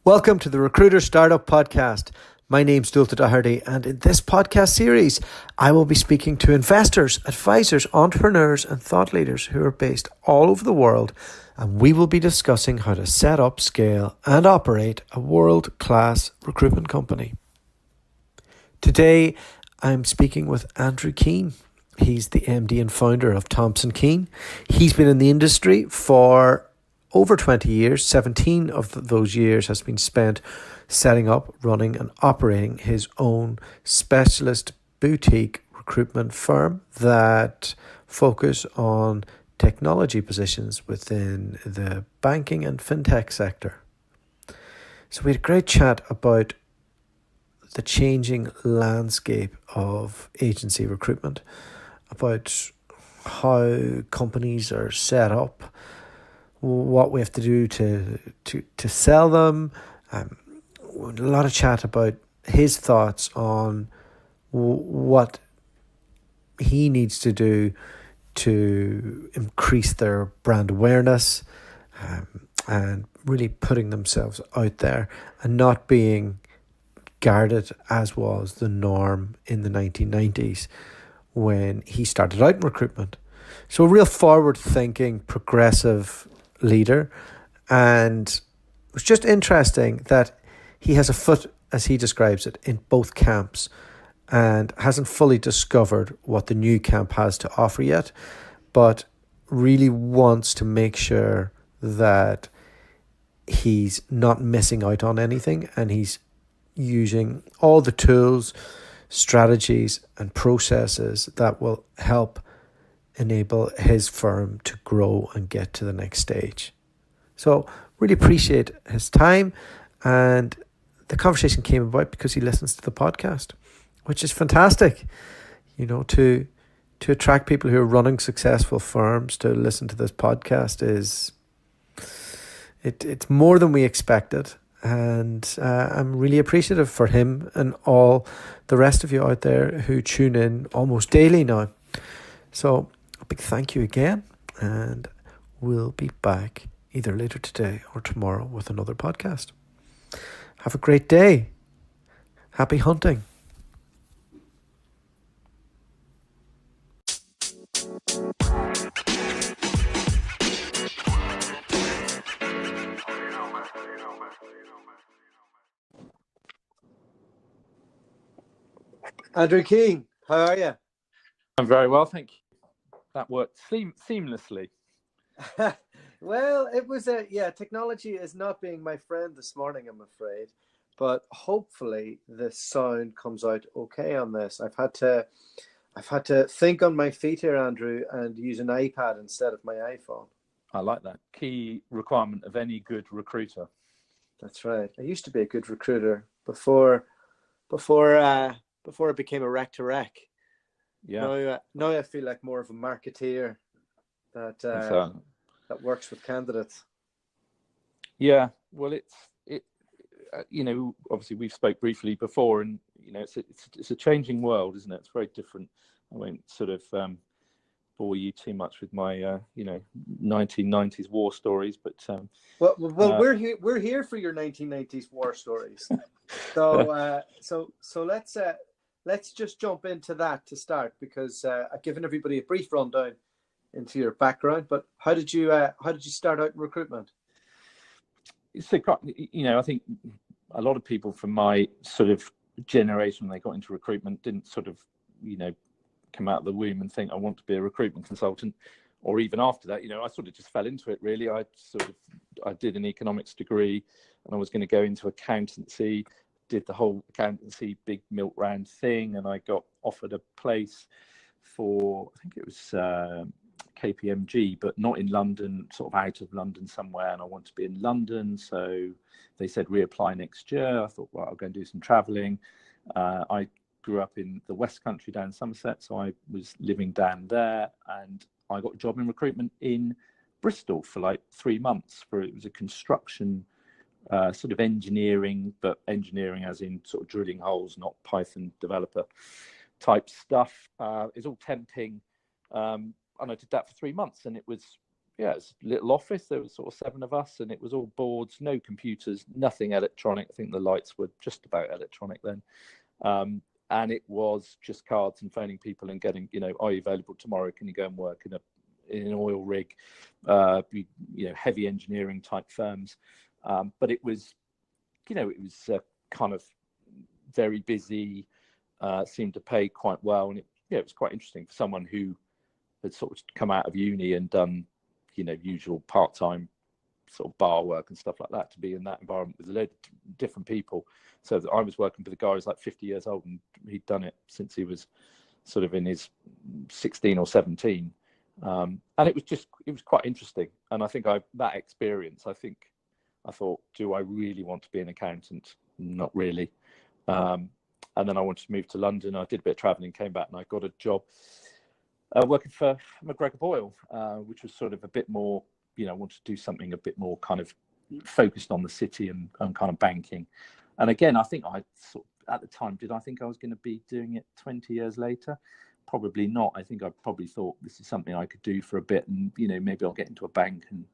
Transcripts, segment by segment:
Welcome to the Recruiter Startup Podcast. My name's Dualta, and in this podcast series, I will be speaking to investors, advisors, entrepreneurs, and thought leaders who are based all over the world, and we will be discussing how to set up, scale, and operate a world-class recruitment company. Today, I'm speaking with Andrew Keene. He's the MD and founder of Thompson Keene. He's been in the industry for over 20 years. 17 of those years has been spent setting up, running and operating his own specialist boutique recruitment firm that focus on technology positions within the banking and fintech sector. So we had a great chat about the changing landscape of agency recruitment, about how companies are set up, what we have to do to sell them. A lot of chat about his thoughts on what he needs to do to increase their brand awareness, and really putting themselves out there and not being guarded as was the norm in the 1990s when he started out in recruitment. So a real forward-thinking, progressive leader, and it was just interesting that he has a foot, as he describes it, in both camps and hasn't fully discovered what the new camp has to offer yet, but really wants to make sure that he's not missing out on anything, and he's using all the tools, strategies and processes that will help enable his firm to grow and get to the next stage. So really appreciate his time, and the conversation came about because he listens to the podcast, which is fantastic. You know, to attract people who are running successful firms to listen to this podcast it's more than we expected, and I'm really appreciative for him and all the rest of you out there who tune in almost daily now. So a big thank you again, and we'll be back either later today or tomorrow with another podcast. Have a great day. Happy hunting. Andrew Keene, how are you? I'm very well, thank you. That worked seamlessly. Well, it was technology is not being my friend this morning, I'm afraid, but hopefully the sound comes out okay on this. I've had to think on my feet here, Andrew, and use an iPad instead of my iPhone. I like that. Key requirement of any good recruiter. That's right. I used to be a good recruiter before it became a rec to rec. Yeah. Now I feel like more of a marketeer that works with candidates. Yeah. Well, obviously we've spoke briefly before, and it's a changing world, isn't it? It's very different. I won't sort of bore you too much with my 1990s war stories, but we're here for your 1990s war stories. So let's just jump into that to start, because I've given everybody a brief rundown into your background. But how did you start out in recruitment? So, I think a lot of people from my sort of generation, when they got into recruitment, didn't sort of come out of the womb and think I want to be a recruitment consultant, or even after that. I sort of just fell into it, really. I did an economics degree, and I was going to go into accountancy. Did the whole accountancy big milk round thing, and I got offered a place for, I think it was KPMG, but not in London, sort of out of London somewhere, and I want to be in London. So they said reapply next year. I thought, well, I'll go and do some travelling. I grew up in the West Country down in Somerset, so I was living down there, and I got a job in recruitment in Bristol for like 3 months. It was a construction sort of engineering, but engineering as in sort of drilling holes, not Python developer type stuff. It's all temping, and I did that for 3 months, and it was it's a little office. There was sort of 7 of us, and it was all boards, no computers, nothing electronic. I think the lights were just about electronic then. And it was just cards and phoning people and getting, are you available tomorrow? Can you go and work in an oil rig? Heavy engineering type firms. But it was, kind of very busy, seemed to pay quite well. And it was quite interesting for someone who had sort of come out of uni and done, usual part-time sort of bar work and stuff like that, to be in that environment with a load of different people. So I was working with a guy who was like 50 years old, and he'd done it since he was sort of in his 16 or 17. And it was quite interesting. And I think that experience, I thought, do I really want to be an accountant? Not really. And then I wanted to move to London. I did a bit of traveling, came back, and I got a job working for McGregor Boyle, which was sort of a bit more, I wanted to do something a bit more kind of focused on the city and kind of banking. And again, I think I sort of, at the time, did I think I was going to be doing it 20 years later? Probably not. I think I probably thought this is something I could do for a bit, and maybe I'll get into a bank and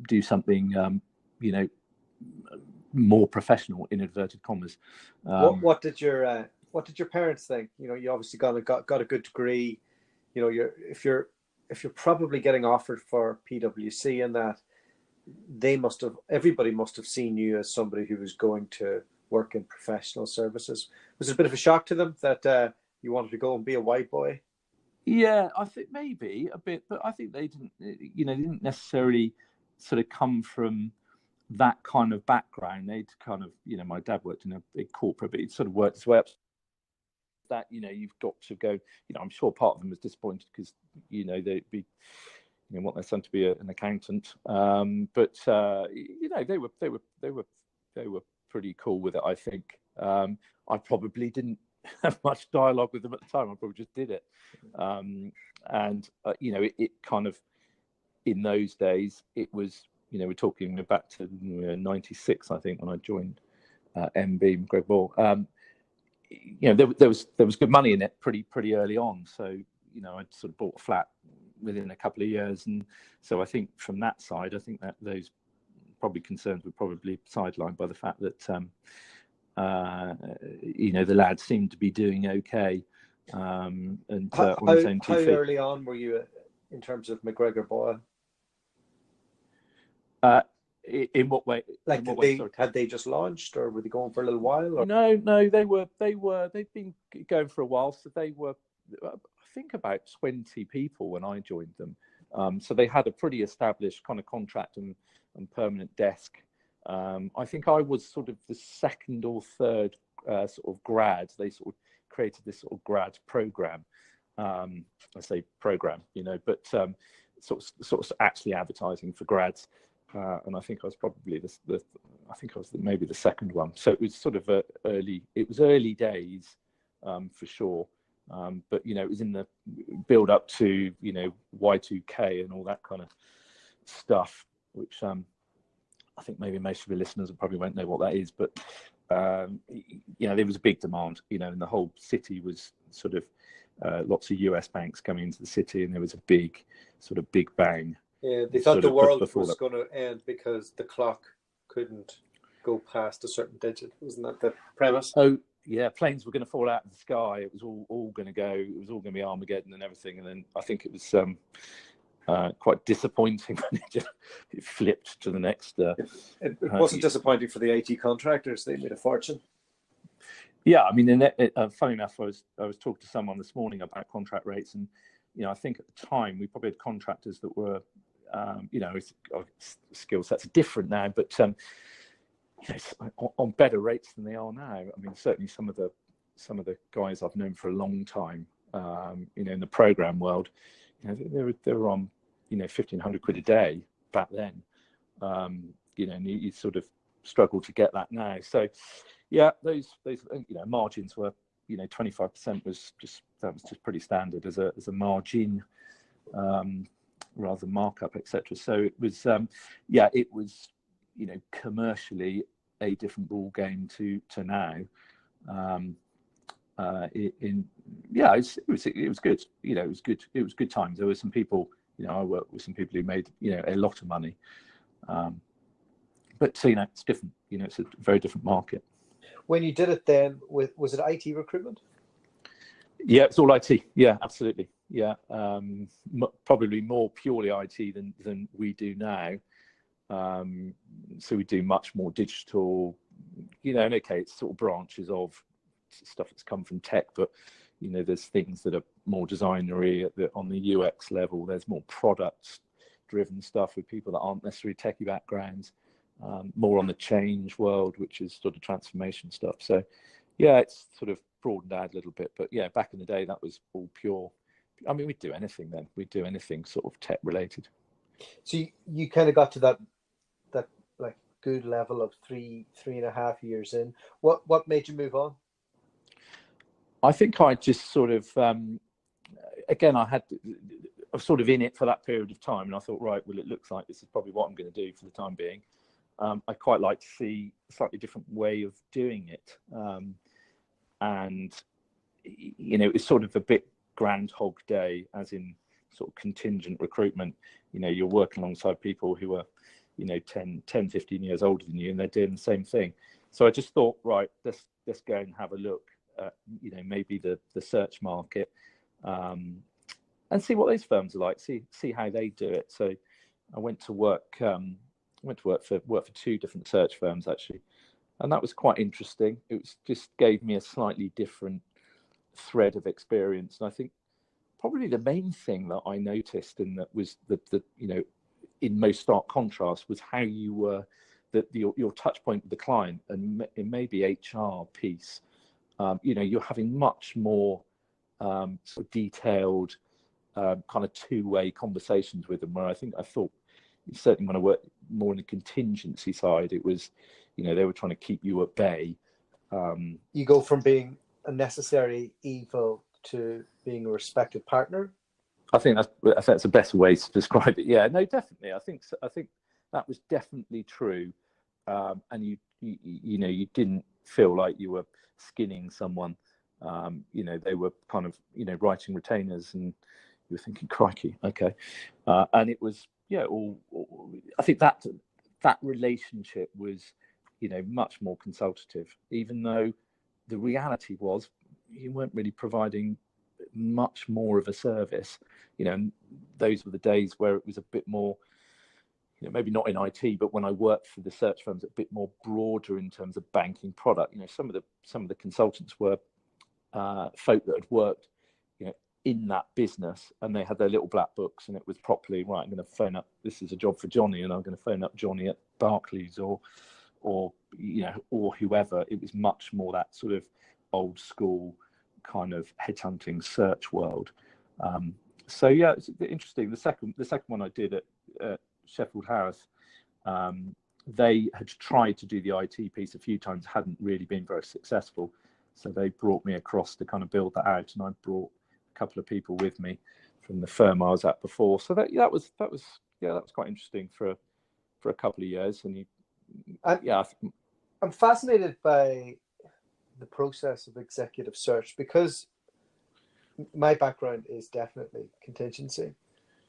do something more professional, in inverted commas. What did your parents think? You obviously got a good degree. If you're probably getting offered for PwC, and that everybody must have seen you as somebody who was going to work in professional services. Was it a bit of a shock to them that you wanted to go and be a white boy? Yeah, I think maybe a bit, but I think they didn't necessarily sort of come from that kind of background. They'd kind of, my dad worked in a big corporate, but he'd sort of worked his way up. That you've got to go. I'm sure part of them was disappointed because they'd be want their son to be an accountant. But they were pretty cool with it. I think I probably didn't have much dialogue with them at the time. I probably just did it. It kind of, in those days, it was, we're talking back to 96, I think, when I joined MB, Greg Ball. There was good money in it pretty early on. So, I'd sort of bought a flat within a couple of years. And so I think from that side, I think that those probably concerns were probably sidelined by the fact that, the lads seemed to be doing okay. On his own 2 feet. How early on were you in terms of McGregor Boyle? In what way? Like, had they just launched, or were they going for a little while? Or? No, they'd been going for a while. So they were, I think, about 20 people when I joined them. So they had a pretty established kind of contract and permanent desk. I think I was sort of the second or third sort of grad. They sort of created this sort of grad program. I say program, but sort of actually advertising for grads. And I think I was probably maybe the second one. So it was sort of early days for sure. But it was in the build up to Y2K and all that kind of stuff, which I think maybe most of your listeners probably won't know what that is. But there was a big demand, and the whole city was sort of lots of US banks coming into the city, and there was a big bang. Yeah, they thought the world was going to end because the clock couldn't go past a certain digit. Wasn't that the premise? Oh, yeah, planes were going to fall out of the sky. It was all going to go. It was all going to be Armageddon and everything. And then I think it was quite disappointing when it flipped to the next. It wasn't disappointing for the IT contractors. They made a fortune. Yeah, I mean, funny enough, I was talking to someone this morning about contract rates, and I think at the time we probably had contractors that were. Skill sets are different now, but on better rates than they are now. I mean, certainly some of the guys I've known for a long time, in the program world, they were on, 1,500 quid a day back then. And you sort of struggle to get that now. So, yeah, those margins were, 25% was just pretty standard as a margin. Rather than markup, etc. So it was, it was, commercially a different ball game to now. It was good. It was good times. There were some people I worked with some people who made, a lot of money. But so, it's different. It's a very different market. When you did it then, was it IT recruitment? Yeah, it's all IT. Yeah, absolutely. Yeah, probably more purely IT than we do now. So we do much more digital, and okay, it's sort of branches of stuff that's come from tech, but there's things that are more designery on the UX level. There's more product-driven stuff with people that aren't necessarily techie backgrounds. More on the change world, which is sort of transformation stuff. So, yeah, it's sort of broadened out a little bit. But yeah, back in the day, that was all pure. I mean, we'd do anything then. We'd do anything sort of tech related. So you kind of got to that like good level of 3.5 years in. What made you move on? I think I just sort of, again, I was sort of in it for that period of time, and I thought, right, well, it looks like this is probably what I'm going to do for the time being. I quite like to see a slightly different way of doing it. And, it's sort of a bit Groundhog Day, as in sort of contingent recruitment. You're working alongside people who are, 10, 15 years older than you, and they're doing the same thing. So I just thought, right, let's go and have a look at, maybe the search market, and see what those firms are like, see how they do it. So I went to work for two different search firms actually, and that was quite interesting. It just gave me a slightly different thread of experience, and I think probably the main thing that I noticed, and that was the in most stark contrast, was how you were your touch point with the client, and it may be HR piece. You're having much more sort of detailed kind of two-way conversations with them, where I thought certainly when I worked more on the contingency side, it was, they were trying to keep you at bay. You go from being a necessary evil to being a respected partner. I think that's the best way to describe it. Yeah, no, definitely. I think that was definitely true, and you didn't feel like you were skinning someone. They were kind of writing retainers, and you were thinking, crikey, okay, and it was I think that relationship was much more consultative, even though the reality was you weren't really providing much more of a service. Those were the days where it was a bit more, maybe not in IT, but when I worked for the search firms, a bit more broader in terms of banking product. Some of the consultants were folk that had worked in that business, and they had their little black books, and it was properly, right, I'm going to phone up, this is a job for Johnny, and I'm going to phone up Johnny at Barclays or whoever. It was much more that sort of old school kind of headhunting search world. So yeah, it's interesting. The second one I did at Sheffield Harris, they had tried to do the IT piece a few times, hadn't really been very successful. So they brought me across to kind of build that out, and I brought a couple of people with me from the firm I was at before. So that was quite interesting for a couple of years. And I'm fascinated by the process of executive search, because my background is definitely contingency,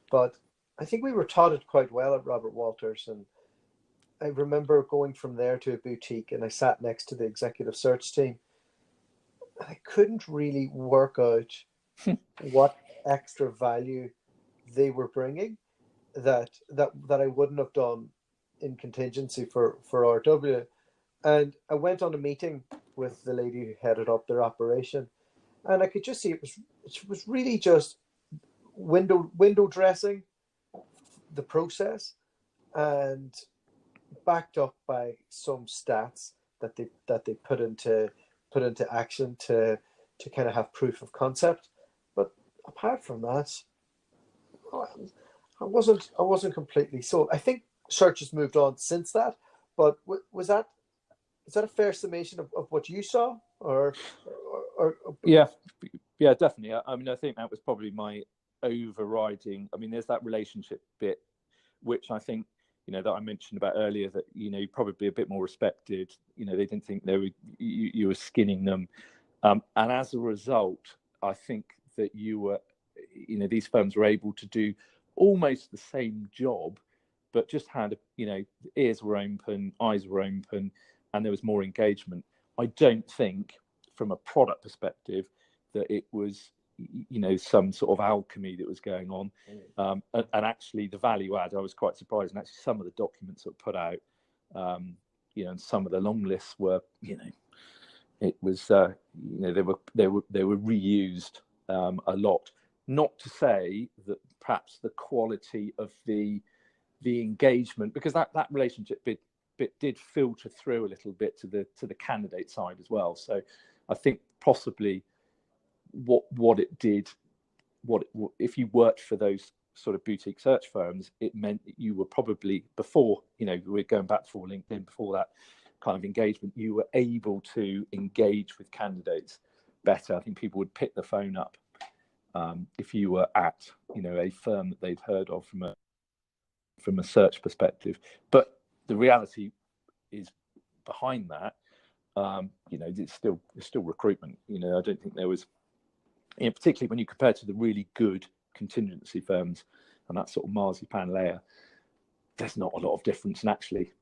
but I think we were taught it quite well at Robert Walters. And I remember going from there to a boutique, and I sat next to the executive search team, and I couldn't really work out what extra value they were bringing that I wouldn't have done in contingency for RW. And I went on a meeting with the lady who headed up their operation, and I could just see it was really just window dressing the process, and backed up by some stats that they put into action to kind of have proof of concept. But apart from that, I wasn't completely sold. I think search has moved on since that, but is that a fair summation of what you saw, or Yeah, definitely. I mean, I think that was probably my overriding. I mean, there's that relationship bit, which I think that I mentioned about earlier, that probably a bit more respected. They didn't think you were skinning them, and as a result, I think that you were, these firms were able to do almost the same job, but just had, ears were open, eyes were open, and there was more engagement. I don't think, from a product perspective, that it was, some sort of alchemy that was going on. And actually, the value add, I was quite surprised. And actually, some of the documents that were put out, and some of the long lists were, it was, they were reused a lot. Not to say that perhaps the quality of the engagement, because that relationship bit did filter through a little bit to the candidate side as well. So I think possibly what it did, if you worked for those sort of boutique search firms, it meant that you were probably, before, we're going back before LinkedIn, before that kind of engagement, you were able to engage with candidates better. I think people would pick the phone up if you were at, a firm that they've heard of from a search perspective. But the reality is behind that, it's still recruitment. I don't think there was, particularly when you compare to the really good contingency firms and that sort of marzipan layer, there's not a lot of difference. And actually,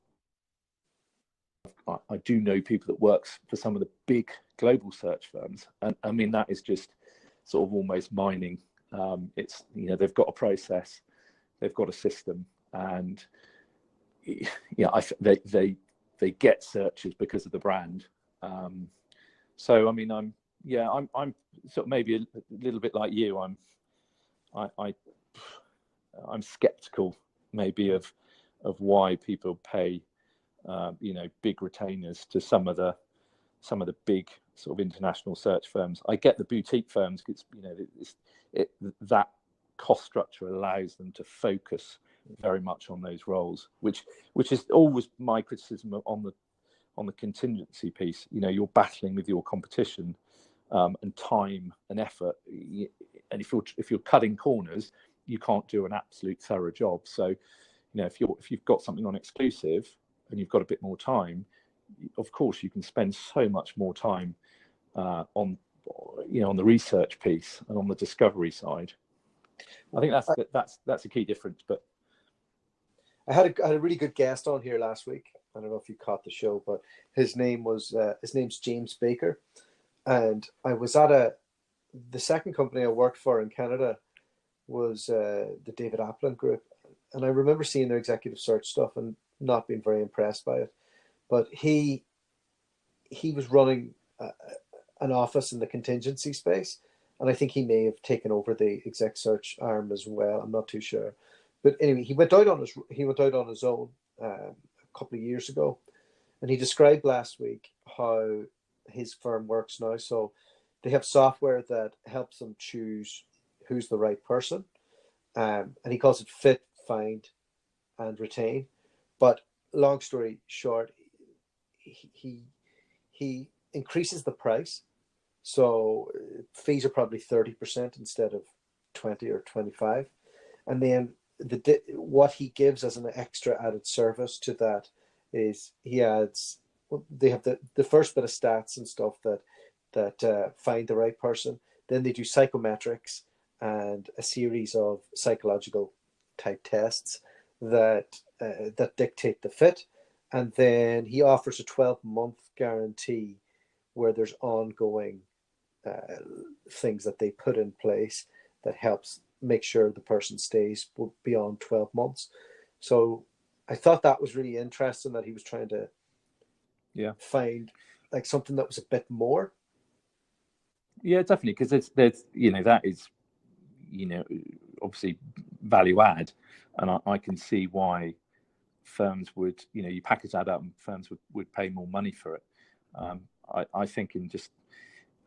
I do know people that works for some of the big global search firms, and I mean that is just sort of almost mining. It's they've got a process, they've got a system, and they get searches because of the brand. So I mean, I'm sort of maybe a little bit like you. I'm skeptical maybe of why people pay big retainers to some of the big sort of international search firms. I get the boutique firms, that cost structure allows them to focus very much on those roles, which is always my criticism on the contingency piece. You're battling with your competition, and time and effort, and if you're cutting corners, you can't do an absolute thorough job. So if you've got something on exclusive and you've got a bit more time, of course you can spend so much more time on the research piece and on the discovery side. I think that's a key difference. But I had a really good guest on here last week. I don't know if you caught the show, but his name's James Baker, and I was at the second company I worked for in Canada was the David Applin Group, and I remember seeing their executive search stuff and not being very impressed by it. But he was running an office in the contingency space, and I think he may have taken over the exec search arm as well. I'm not too sure, but anyway, he went out on his own a couple of years ago, and he described last week how his firm works now. So they have software that helps them choose who's the right person, and he calls it fit, find, and retain. But long story short, he increases the price, so fees are probably 30% instead of 20 or 25, and then what he gives as an extra added service to that is he adds. They have the first bit of stats and stuff that find the right person. Then they do psychometrics and a series of psychological type tests that dictate the fit. And then he offers a 12-month guarantee where there's ongoing things that they put in place that helps make sure the person stays beyond 12 months. So I thought that was really interesting that he was trying to find like something that was a bit more. Yeah, definitely, because there's that is obviously value add, and I can see why firms would you package that up and firms would pay more money for it. I think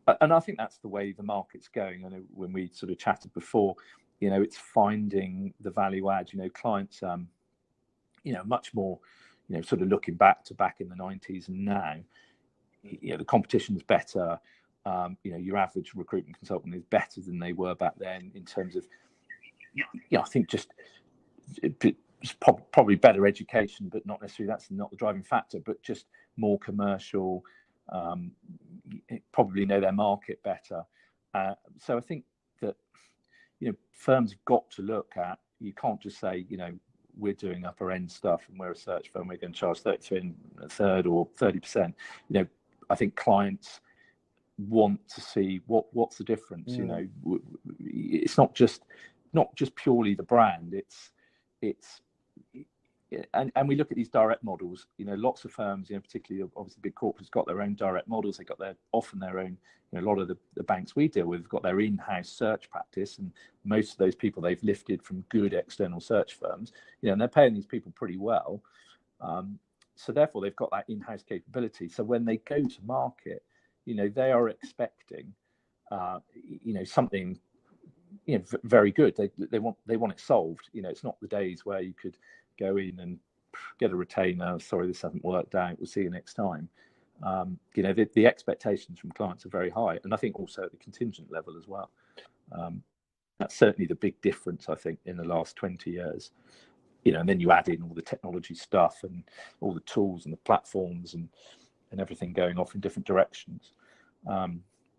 I think that's the way the market's going. I know when we sort of chatted before, it's finding the value add. Clients much more sort of looking back in the 90s and now, the competition's better. Your average recruitment consultant is better than they were back then in terms of, I think just probably better education, but not necessarily that's not the driving factor, but just more commercial, probably know their market better. So I think that, firms have got to look at, you can't just say, we're doing upper end stuff and we're a search firm, we're going to charge 33 and a third or 30%. I think clients want to see what's the difference. It's not just purely the brand. It's and we look at these direct models. Lots of firms, particularly obviously big corporates, got their own direct models. They got often their own. A lot of the banks we deal with have got their in-house search practice, and most of those people they've lifted from good external search firms. And they're paying these people pretty well. So therefore, they've got that in-house capability. So when they go to market, they are expecting, something, very good. They want it solved. It's not the days where you could go in and get a retainer. Sorry, this hasn't worked out. We'll see you next time. The expectations from clients are very high, and I think also at the contingent level as well. That's certainly the big difference, I think, in the last 20 years. And then you add in all the technology stuff and all the tools and the platforms and everything going off in different directions.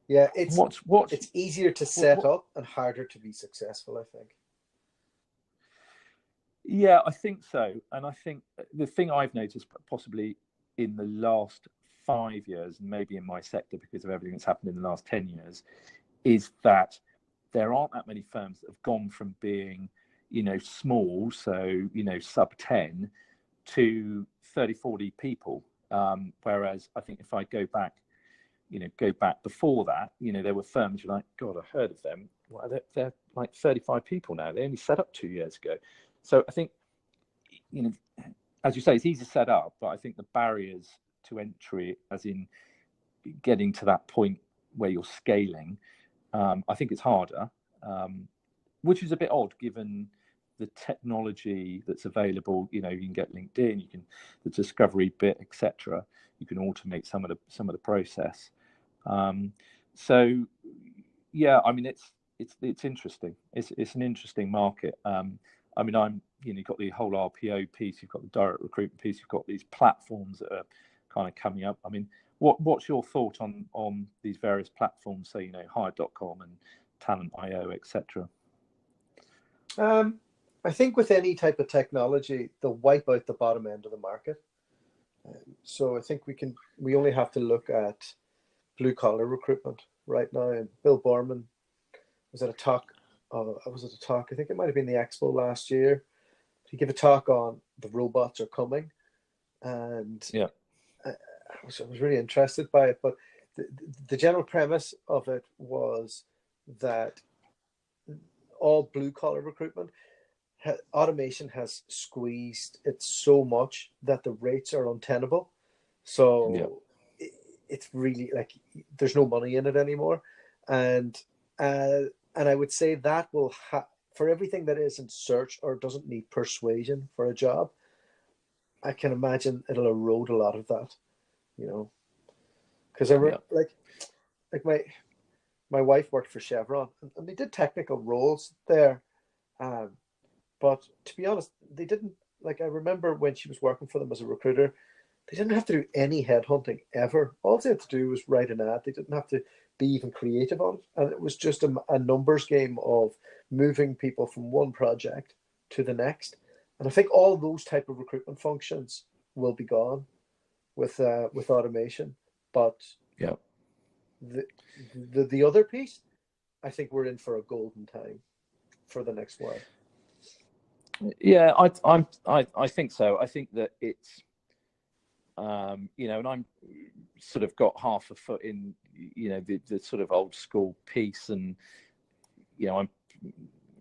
It's easier to set up and harder to be successful, I think. Yeah, I think so. And I think the thing I've noticed possibly in the last 5 years, and maybe in my sector because of everything that's happened in the last 10 years, is that there aren't that many firms that have gone from being, small, so, sub 10 to 30, 40 people. Whereas I think if I go back before that, there were firms you're like, God, I heard of them. Well, they're like 35 people now. They only set up 2 years ago. So I think, as you say, it's easy to set up, but I think the barriers to entry, as in getting to that point where you're scaling, I think it's harder, which is a bit odd given the technology that's available. You can get LinkedIn, the discovery bit, etc. You can automate some of the process. So yeah, I mean, it's interesting. It's an interesting market. I mean, you've got the whole RPO piece, you've got the direct recruitment piece, you've got these platforms that are kind of coming up. I mean, what's your thought on these various platforms, say, Hire.com and Talent.io, etc.? I think with any type of technology, they'll wipe out the bottom end of the market. So I think we only have to look at blue collar recruitment right now. And Bill Borman was at a talk. I think it might have been the Expo last year. He gave a talk on the robots are coming, and yeah, I was really interested by it. But the general premise of it was that all blue collar recruitment, automation has squeezed it so much that the rates are untenable. So it's really like there's no money in it anymore, and I would say that will for everything that isn't search or doesn't need persuasion for a job, I can imagine it'll erode a lot of that, because like my wife worked for Chevron and they did technical roles there, but to be honest, they didn't. Like, I remember when she was working for them as a recruiter, they didn't have to do any headhunting ever. All they had to do was write an ad. They didn't have to be even creative on it. And it was just a numbers game of moving people from one project to the next. And I think all those type of recruitment functions will be gone with automation. But yeah, the other piece, I think we're in for a golden time for the next while. Yeah, I think so. I think that it's and I'm sort of got half a foot in the sort of old school piece, and I'm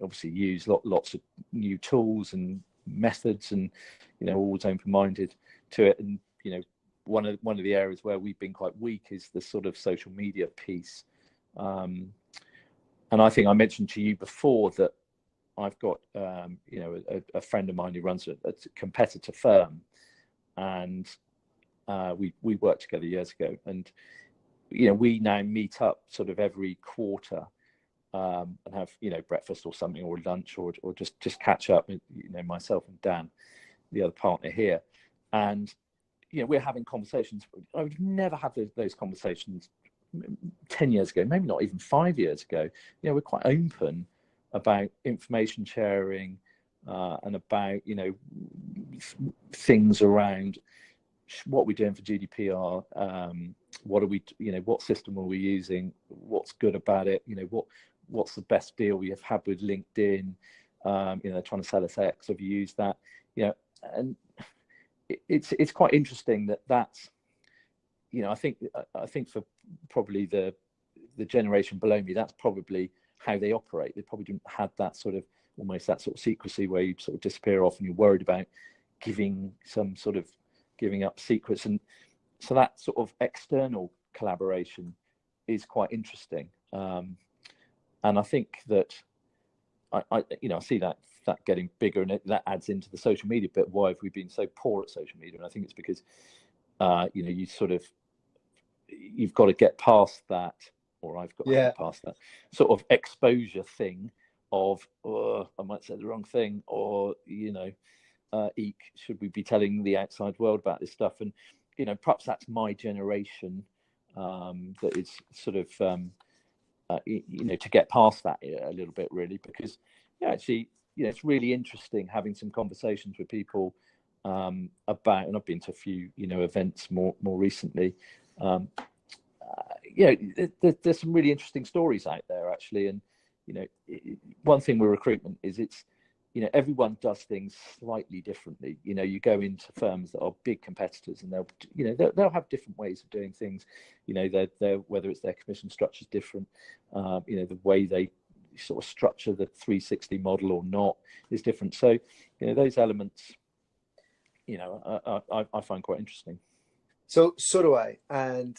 obviously use lots of new tools and methods, and always open-minded to it. And one of the areas where we've been quite weak is the sort of social media piece. And I think I mentioned to you before that I've got a friend of mine who runs a competitor firm, and we worked together years ago, and we now meet up sort of every quarter and have breakfast or something, or lunch, or just catch up with myself and Dan, the other partner here, and we're having conversations. I would never have those conversations 10 years ago, maybe not even 5 years ago. We're quite open about information sharing, and about, things around what we're doing for GDPR, what are we, what system are we using, what's good about it, what's the best deal we have had with LinkedIn, trying to sell us X, have you used that, and it's quite interesting that's, I think for probably the generation below me, that's probably how they operate. They probably didn't have that sort of, almost that sort of secrecy where you sort of disappear off and you're worried about giving up secrets. And so that sort of external collaboration is quite interesting. And I think that I see that getting bigger, and that adds into the social media bit. Why have we been so poor at social media? And I think it's because, you've got to get past that, or I've got to get past that sort of exposure thing of, I might say the wrong thing, or, eek, should we be telling the outside world about this stuff? And, perhaps that's my generation that is sort of, to get past that a little bit, really, because, actually, it's really interesting having some conversations with people about, and I've been to a few, events more recently. There's some really interesting stories out there, actually. And, one thing with recruitment is it's, everyone does things slightly differently. You go into firms that are big competitors, and they'll have different ways of doing things. They're whether it's their commission structure is different, the way they sort of structure the 360 model or not is different. So, those elements, I find quite interesting. So do I. And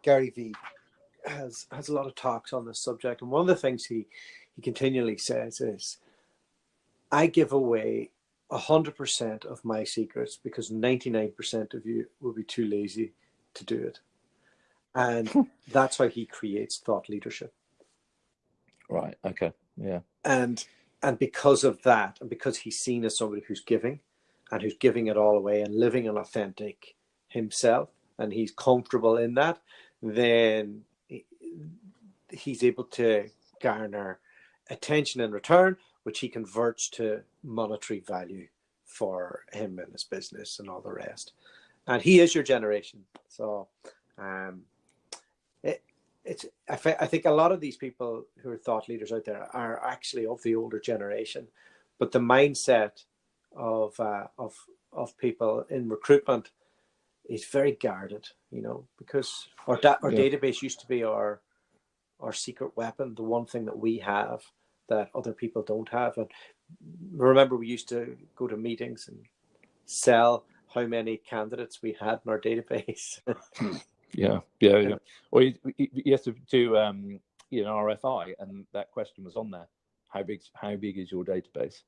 Gary Vee has a lot of talks on this subject, and one of the things he continually says is, I give away 100% of my secrets because 99% of you will be too lazy to do it. And that's how he creates thought leadership. Right. Okay. Yeah. And because of that, and because he's seen as somebody who's giving, and who's giving it all away and living an authentic himself, and he's comfortable in that, then he's able to garner attention in return, which he converts to monetary value for him and his business and all the rest. And he is your generation. So I think a lot of these people who are thought leaders out there are actually of the older generation, but the mindset of people in recruitment is very guarded, because our database used to be our secret weapon, the one thing that we have that other people don't have. And remember, we used to go to meetings and sell how many candidates we had in our database. Yeah. Or you have to do RFI, and that question was on there: how big is your database?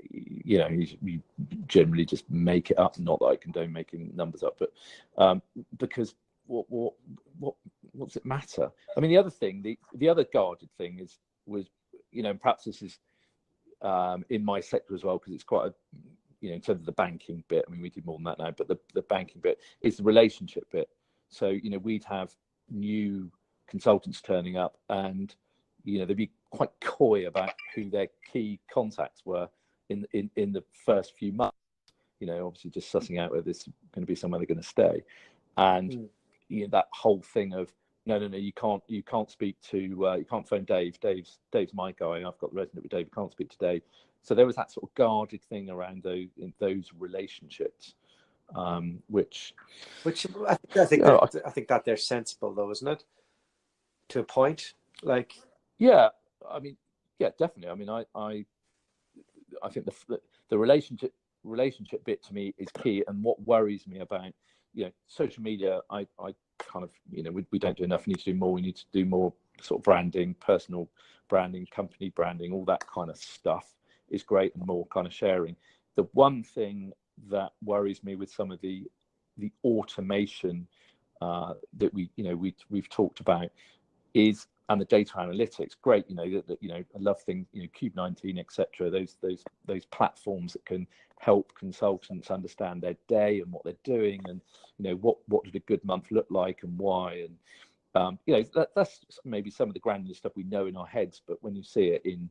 You generally just make it up. Not that I condone making numbers up, but because what does it matter? I mean, the other thing, the other guarded thing was perhaps this is in my sector as well, because it's quite a, in terms of the banking bit. I mean, we do more than that now, but the banking bit is the relationship bit. So we'd have new consultants turning up, and they'd be quite coy about who their key contacts were in the first few months. Obviously just sussing out whether this is going to be somewhere they're going to stay, and that whole thing of no, you can't speak to you can't phone Dave. Dave's my guy. I've got the resident with Dave. You can't speak to Dave. So there was that sort of guarded thing around those relationships, which I think that they're sensible, though, isn't it? To a point, like. Yeah, I mean, yeah, definitely. I mean, I think the relationship bit to me is key, and what worries me about social media, I kind of we don't do enough. We need to do more. We need to do more sort of branding, personal branding, company branding, all that kind of stuff is great, and more kind of sharing. The one thing that worries me with some of the automation that we've talked about is, and the data analytics, great, I love things, Cube 19, etc. Those platforms that can help consultants understand their day and what they're doing, and what did a good month look like and why, and that's maybe some of the granular stuff we know in our heads, but when you see it in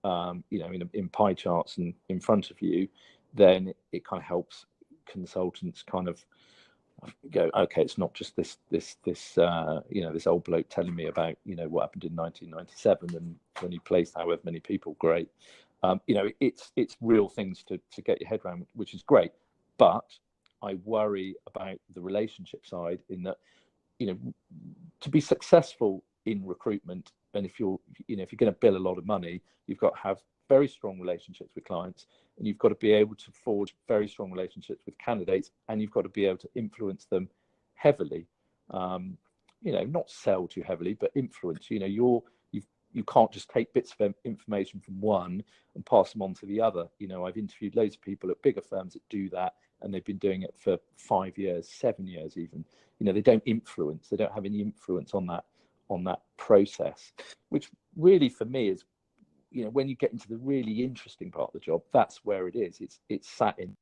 in pie charts and in front of you, then it kind of helps consultants kind of go, okay, it's not just this old bloke telling me about what happened in 1997 and when he placed however many people. Great. It's real things to get your head around, which is great. But I worry about the relationship side, in that to be successful in recruitment, and if you're going to bill a lot of money, you've got to have very strong relationships with clients, and you've got to be able to forge very strong relationships with candidates, and you've got to be able to influence them heavily. Not sell too heavily, but influence. You can't just take bits of information from one and pass them on to the other. I've interviewed loads of people at bigger firms that do that, and they've been doing it for 5 years, 7 years even. They don't influence. They don't have any influence on that process, which really for me is, when you get into the really interesting part of the job, that's where it is. It's sat in.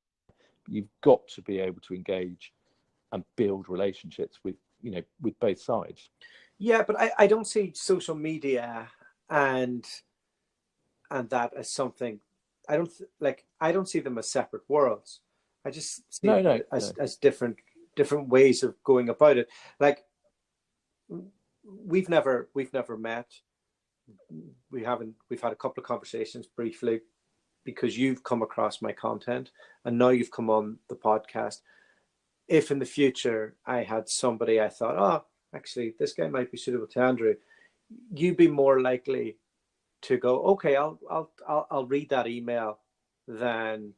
You've got to be able to engage and build relationships with both sides. Yeah, but I don't see social media and that as something. I don't see them as separate worlds. I just see them as different ways of going about it. Like, we've never met. We've had a couple of conversations briefly because you've come across my content and now you've come on the podcast. If in the future I had somebody I thought, oh, actually this guy might be suitable to Andrew, you'd be more likely to go, okay, I'll read that email than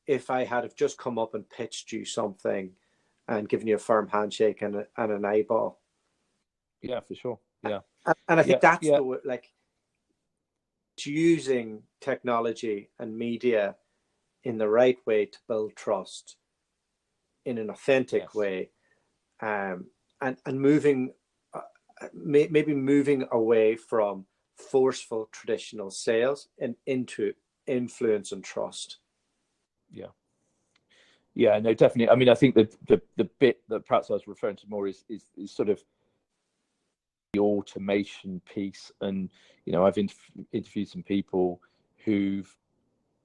if I had have just come up and pitched you something and given you a firm handshake and an eyeball. Yeah, for sure. Yeah. And I think that's using technology and media in the right way to build trust in an authentic way, and moving maybe moving away from forceful traditional sales and into influence and trust. Yeah, no, definitely. I mean, I think that the bit that perhaps I was referring to more is sort of the automation piece. And I've interviewed some people who've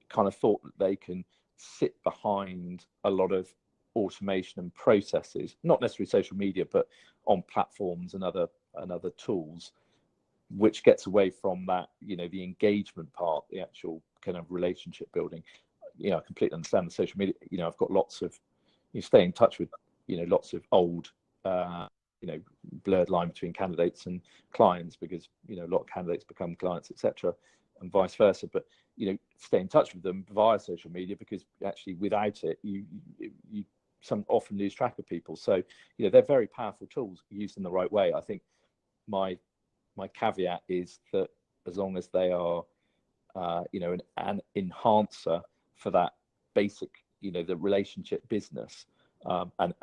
kind of thought that they can sit behind a lot of automation and processes, not necessarily social media, but on platforms and other tools, which gets away from that, the engagement part, the actual kind of relationship building. I completely understand the social media. I've got lots of, stay in touch with, lots of old, blurred line between candidates and clients, because, a lot of candidates become clients, etc., and vice versa. But, stay in touch with them via social media, because actually without it, you often lose track of people. So, they're very powerful tools used in the right way. I think my caveat is that as long as they are, an enhancer for that basic, the relationship business, and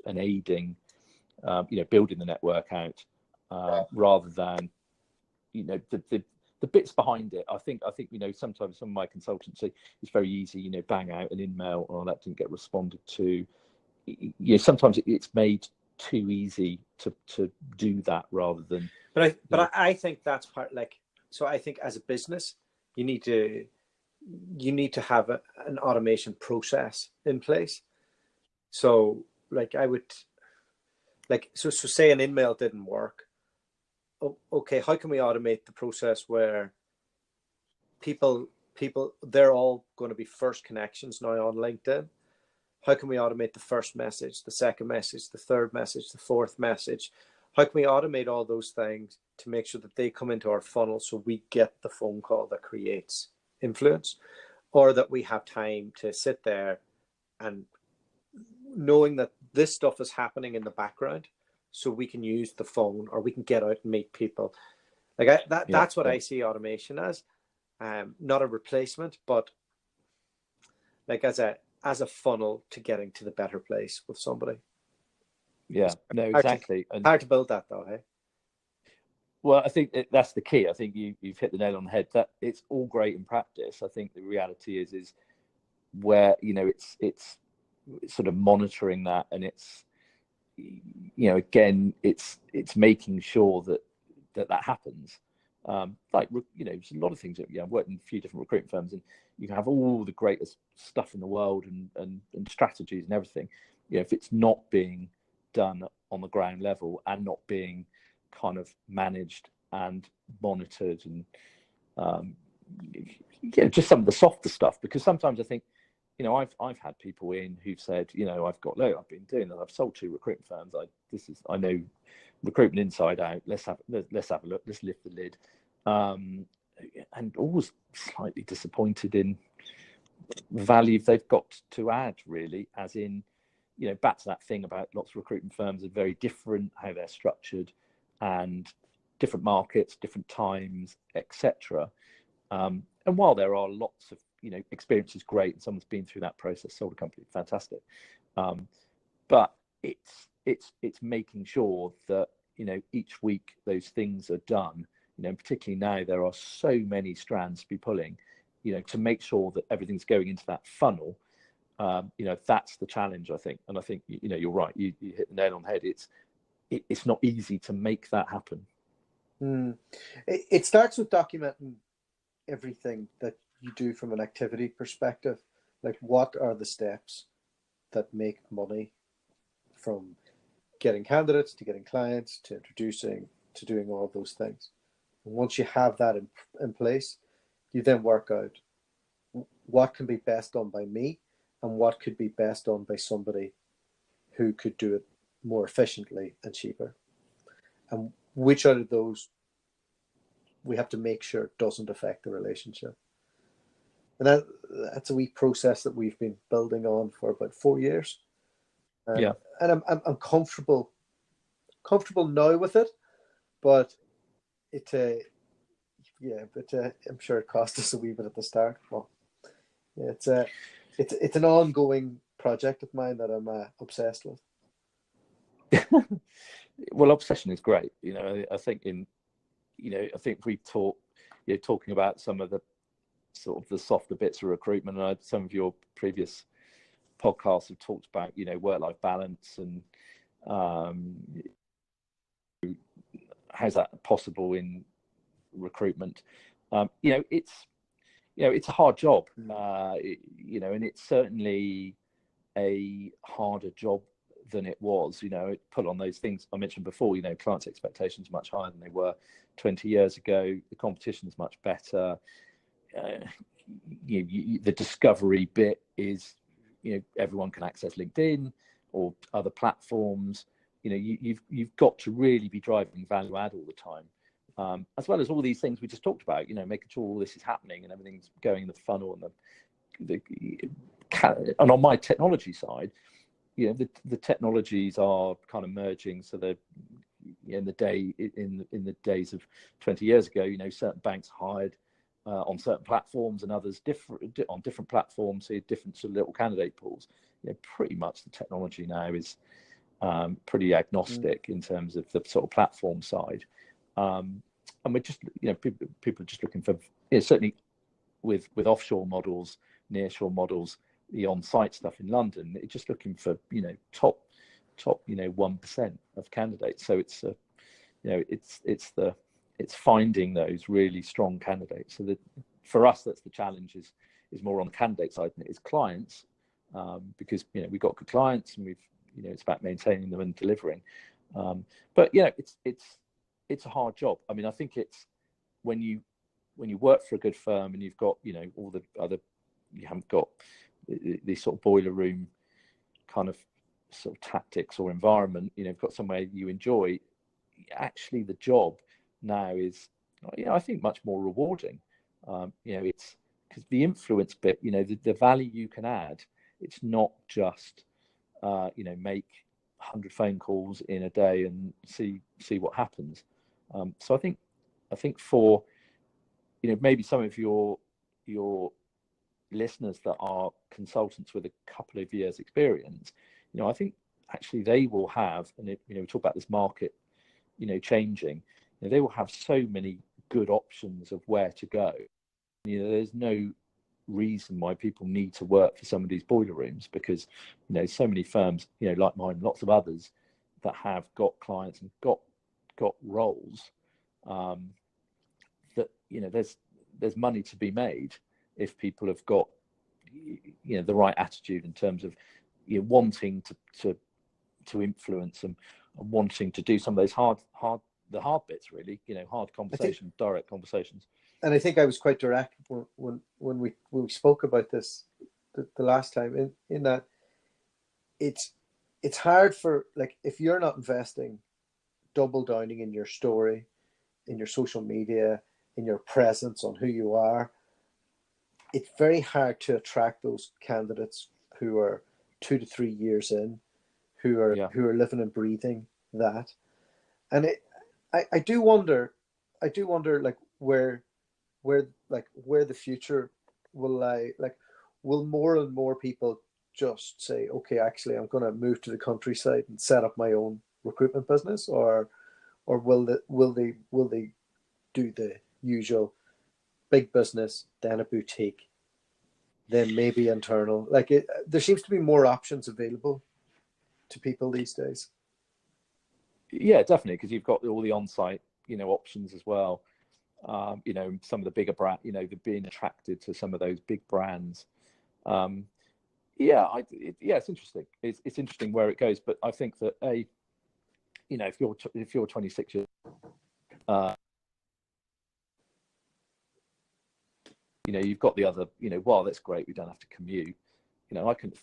aiding, building the network out, rather than, the bits behind it. I think sometimes some of my consultants say it's very easy, bang out an email, or that didn't get responded to. Sometimes it's made too easy to do that rather than. But I think that's part, so I think as a business, you need to have an automation process in place. So so say an email didn't work. Okay, how can we automate the process where people they're all going to be first connections now on LinkedIn? How can we automate the first message, the second message, the third message, the fourth message? How can we automate all those things to make sure that they come into our funnel so we get the phone call that creates influence, or that we have time to sit there and knowing that this stuff is happening in the background so we can use the phone or we can get out and meet people. That's what I see automation as, not a replacement, but as a funnel to getting to the better place with somebody. Yeah, no, exactly. Hard to build that though, hey? Well, I think that's the key. I think you've hit the nail on the head. That it's all great in practice. I think the reality is where it's sort of monitoring that, and it's again it's making sure that happens. Like, there's a lot of things that, I've worked in a few different recruitment firms, and you can have all the greatest stuff in the world and strategies and everything. If it's not being done on the ground level and not being kind of managed and monitored, and just some of the softer stuff, because sometimes I think, I've had people in who've said, I've been doing that. I've sold 2 recruitment firms. I know recruitment inside out. Let's have a look. Let's lift the lid. And always slightly disappointed in the value they've got to add, really, as in, back to that thing about lots of recruitment firms are very different, how they're structured, and different markets, different times, etc. And while there are lots of, experience is great, and someone's been through that process, sold a company, fantastic. But it's making sure that, each week those things are done, particularly now there are so many strands to be pulling, to make sure that everything's going into that funnel. That's the challenge, I think. And I think, you're right. You hit the nail on the head. It's not easy to make that happen. It starts with documenting everything that you do from an activity perspective. Like, what are the steps that make money, from getting candidates to getting clients to introducing to doing all of those things? And once you have that in place, you then work out what can be best done by me and what could be best done by somebody who could do it more efficiently and cheaper, and which out of those we have to make sure it doesn't affect the relationship. And that's a wee process that we've been building on for about 4 years. And I'm comfortable now with it, but I'm sure it cost us a wee bit at the start. Well, it's an ongoing project of mine that I'm obsessed with. Well, obsession is great. I think I think we talking about some of the sort of the softer bits of recruitment, and some of your previous podcasts have talked about, work-life balance, and how's that possible in recruitment. It's a hard job, and it's certainly a harder job than it was. It put on those things I mentioned before. Clients' expectations are much higher than they were 20 years ago. The competition is much better. The discovery bit is, everyone can access LinkedIn or other platforms. You've got to really be driving value add all the time, as well as all these things we just talked about. Making sure all this is happening and everything's going in the funnel, and on my technology side, the technologies are kind of merging. So that in the days of 20 years ago, certain banks hired on certain platforms and others on different platforms, so different sort of little candidate pools. Pretty much the technology now is pretty agnostic in terms of the sort of platform side, and we're just people are just looking for, certainly with offshore models, nearshore models, the on-site stuff in London, it's just looking for top 1% of candidates. So it's finding those really strong candidates. So that for us, that's the challenge, is more on the candidate side than it is clients, because we've got good clients, and it's about maintaining them and delivering. But it's a hard job. I mean, I think it's when you work for a good firm and you've got all the other, you haven't got the sort of boiler room kind of sort of tactics or environment, you've got somewhere you enjoy. Actually, the job now is, I think, much more rewarding. It's because the influence bit, the value you can add. It's not just make 100 phone calls in a day and see what happens. So I think for maybe some of your listeners that are consultants with a couple of years experience, I think actually they will have, and we talk about this market changing, they will have so many good options of where to go. There's no reason why people need to work for some of these boiler rooms, because so many firms like mine, lots of others, that have got clients and got roles, there's money to be made if people have got the right attitude in terms of wanting to influence and wanting to do some of those hard bits, really, hard conversations, direct conversations. And I think I was quite direct when we spoke about this the last time, in that it's hard for, like, if you're not investing, double downing in your story, in your social media, in your presence on who you are, it's very hard to attract those candidates who are 2 to 3 years in, who are living and breathing that. And I do wonder, like, where the future will lie. Like, will more and more people just say, okay, actually, I'm going to move to the countryside and set up my own recruitment business, or will they do the usual big business, then a boutique, then maybe internal? Like, there seems to be more options available to people these days. Yeah, definitely, because you've got all the on-site, options as well. Some of the bigger brand, being attracted to some of those big brands. It's interesting. It's interesting where it goes, but I think that if you're 26 years, you've got the other, while that's great, we don't have to commute. I couldn't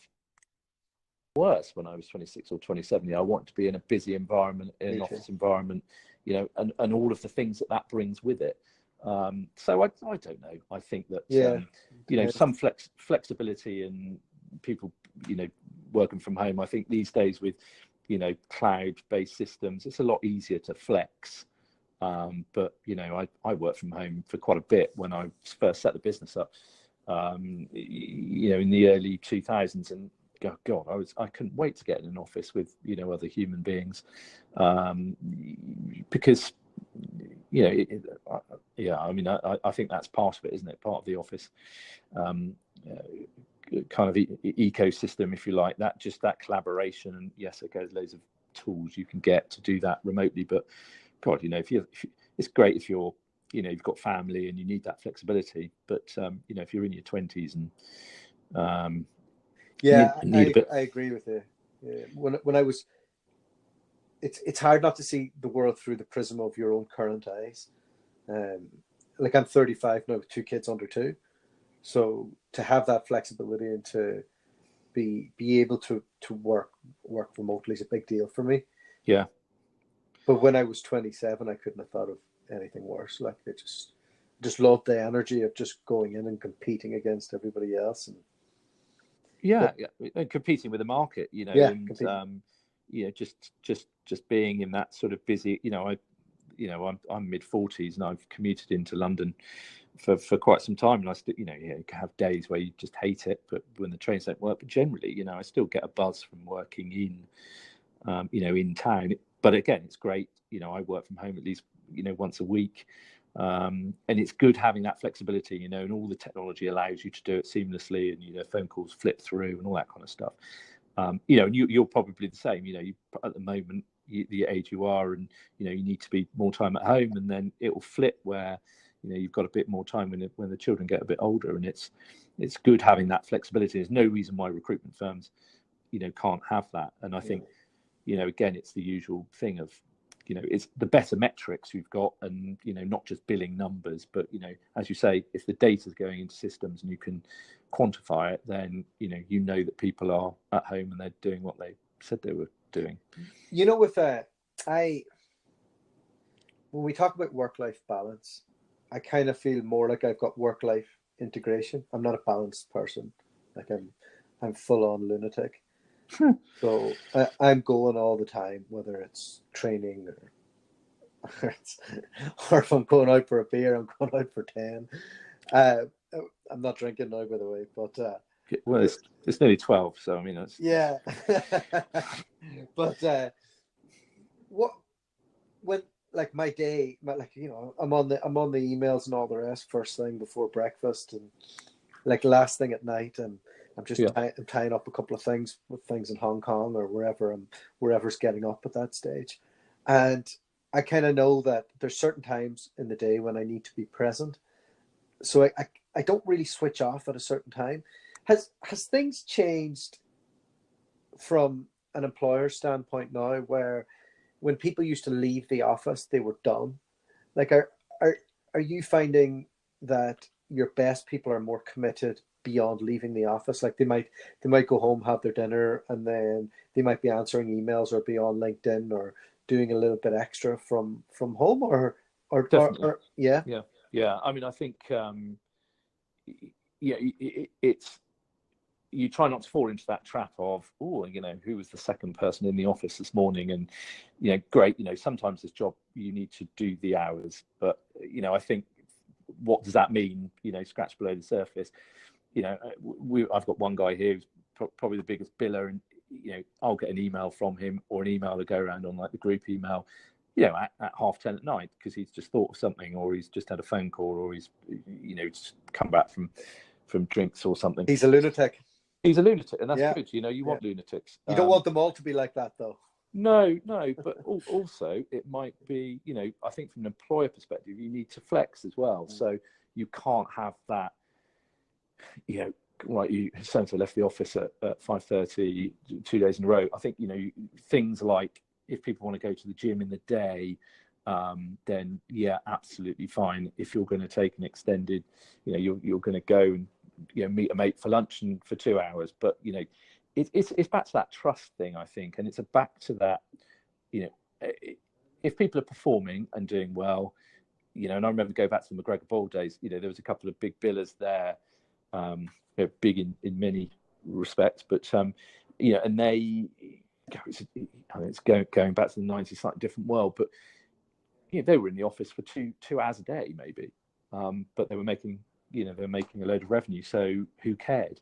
worse when I was 26 or 27. I wanted to be in a busy environment, in an office environment, and all of the things that brings with it. So I don't know. I think that some flexibility and people working from home. I think these days with cloud-based systems, it's a lot easier to flex. But I worked from home for quite a bit when I first set the business up. In the early 2000s, and God, I couldn't wait to get in an office with other human beings, because I think that's part of it, isn't it? Part of the office kind of ecosystem, if you like, that collaboration. And yes, there's loads of tools you can get to do that remotely, but God, if it's great if you're you've got family and you need that flexibility, but if you're in your 20s and I agree with you. When I was, it's hard not to see the world through the prism of your own current eyes. Like, I'm 35 now with 2 kids under 2, so to have that flexibility and to be able to work remotely is a big deal for me. Yeah. But when I was 27, I couldn't have thought of anything worse. Like, I just loved the energy of just going in and competing against everybody else, and and competing with the market, just being in that sort of busy. I'm mid-40s and I've commuted into London for quite some time, and I still, you can have days where you just hate it, but when the trains don't work. But generally, I still get a buzz from working in town. But again, it's great. I work from home at least once a week. And it's good having that flexibility, and all the technology allows you to do it seamlessly, and phone calls flip through and all that kind of stuff. And you're probably the same. At the moment, the age you are, and you need to be more time at home, and then it will flip where you've got a bit more time when the children get a bit older, and it's good having that flexibility. There's no reason why recruitment firms can't have that. And I think again, it's the usual thing of it's the better metrics you've got, and not just billing numbers, but as you say, if the data is going into systems and you can quantify it, then that people are at home and they're doing what they said they were doing. With when we talk about work-life balance, I kind of feel more like I've got work-life integration. I'm not a balanced person. Like, I'm full-on lunatic. So I'm going all the time, whether it's training or if I'm going out for a beer, I'm going out for 10. I'm not drinking now, by the way, but well, it's nearly 12, so I mean that's but when, like, my day, I'm on the emails and all the rest first thing before breakfast, and like last thing at night, and I'm just tying up a couple of things with things in Hong Kong or wherever's getting up at that stage. And I kind of know that there's certain times in the day when I need to be present. So I don't really switch off at a certain time. Has things changed from an employer standpoint now, where when people used to leave the office, they were done? Like, are are you finding that your best people are more committed beyond leaving the office? Like, they might go home, have their dinner, and then they might be answering emails or be on LinkedIn or doing a little bit extra from home, Definitely. or yeah. Yeah. I mean, I think yeah, it's, you try not to fall into that trap of, oh, who was the second person in the office this morning, and great, sometimes this job you need to do the hours, but I think, what does that mean? Scratch below the surface. I've got one guy here who's probably the biggest biller, and I'll get an email from him, or an email to go around on like the group email, at 10:30 at night, because he's just thought of something, or he's just had a phone call, or he's just come back from drinks or something. He's a lunatic. He's a lunatic, and that's Yeah. good. You want lunatics. You don't want them all to be like that, though. No, but also it might be, I think from an employer perspective, you need to flex as well. So you can't have that, right, so-and-so left the office at 5:30 2 days in a row. I think, things like, if people want to go to the gym in the day, then yeah, absolutely fine. If you're going to take an extended, you're going to go and meet a mate for lunch and for 2 hours, but it's back to that trust thing, I think, and it's back to that, if people are performing and doing well, and I remember, go back to the McGregor Ball days, there was a couple of big billers there, they're big in many respects, but and they, it's going back to the 90s, slightly different world, but they were in the office for two hours a day maybe, but they were making a load of revenue, so who cared?